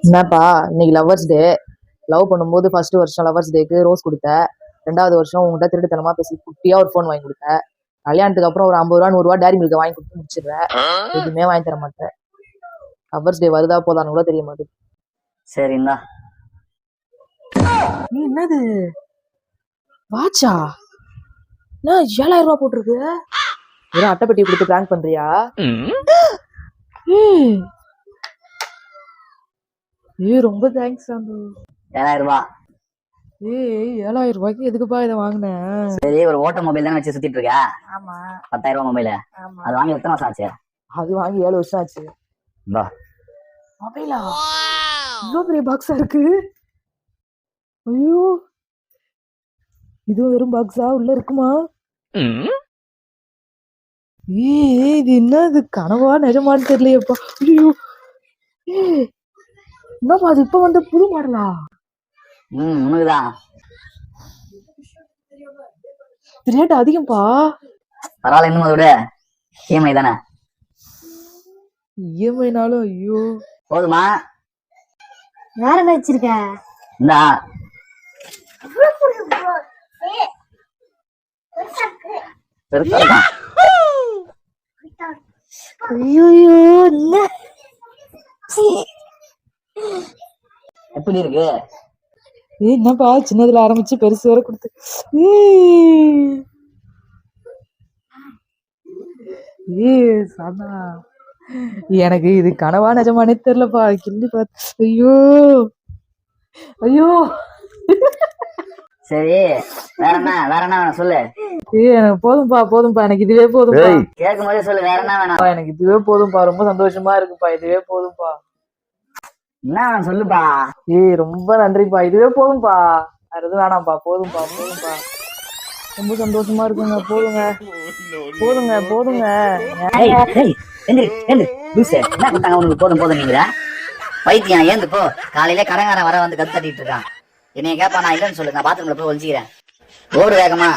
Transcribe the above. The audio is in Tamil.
என்னப்பா இன்னைக்கு லவ்வர்ஸ் டே. லவ் பண்ணும்போது ஃபர்ஸ்ட் வருஷம் லவ்வர்ஸ் டேக்கு ரோஸ் கொடுத்த. 2வது வருஷம் உங்ககிட்ட திருட்டுத்தனமா பேசி குட்டியா ஒரு ஃபோன் வாங்கி கொடுத்த. கல்யாணத்துக்கு அப்புறம் ஒரு 50 ரூபா 100 ரூபா டேரி மில்க வாங்கி கொடுத்து முடிச்சிடுறேன். எதுவுமே வாங்கி தர மாட்டேன். லவ்வர்ஸ் டே வருதா போதான்னு கூட தெரிய மாட்டேங்குது. சரிங்களா நீ என்னது வாட்சா? என்ன 7000 ரூபா போட்டிருக்கு? வெறும் அட்டைப்பெட்டி கொடுத்து பிராங்க் பண்றியா? ரொம்ப தேங்க்ஸ் சாந்து. 7000 ரூபாய். 7000 ரூபாய்க்கு எதுக்குப்பா இதை வாங்கினேன்? சரி, ஒரு ஓட்ட மொபைல் தானே வச்சு சுத்திட்டு இருக்க. ஆமா. 10,000 ரூபாய் மொபைல். அது வாங்கி எத்தனை வருஷம் ஆச்சு? அது வாங்கி 7 வருஷம் ஆச்சு. மொபைலா? இவ்வளவு பெரிய பாக்ஸா இருக்கு. ஐயோ, இது வெறும் பாக்ஸா? உள்ள இருக்குமா? இது என்ன? இது கனவா நிஜமான்னு தெரியலையப்பா. ஐயோ, என்னப்பா அது இப்ப வந்த புது மாடலா? உனக்குதான். ரேட் அதிகம்பா. பரவாயில்ல, இன்னும் அதை விட இஎம்ஐ தானே. இஎம்ஐனாலும் ஐயோ போதுமா? வேற என்ன வச்சிருக்க? இந்தா ஐயோ, எப்படி இருக்கு? என்னப்பா சின்னதுல ஆரம்பிச்சு பெருசு வர கொடுத்து. சாதா, எனக்கு இது கனவா நிஜமானே தெரியலப்பா. கிள்ளி பார்த்து ஐயோ ஐயோ. சரி, வேற என்ன வேணும் சொல்லு. எனக்கு போதும்பா, எனக்கு இதுவே போதும்பா. கேட்கும் போதே சொல்லு, வேற என்ன வேணும்? எனக்கு இதுவே போதும்பா, ரொம்ப சந்தோஷமா இருக்குப்பா. இதுவே போதும்பா. என்ன வேணும் சொல்லுப்பா. ரொம்ப நன்றிப்பா, இதுவே போதும்பா. வேற எதுவும் வேணாம்ப்பா. போதும்பா. ரொம்ப சந்தோஷமா இருக்குங்க. போதுங்க. போதும் பைத்தியம். ஏந்து போ. காலையில கடங்காரன் வர வந்து கத்து தட்டிட்டு இருக்கான். என்னைய கேப்பா, நான் இல்லைன்னு சொல்லுங்க. பாத்ரூம்ல போய் ஒழிச்சுக்கிறேன். ஓடு வேகமா.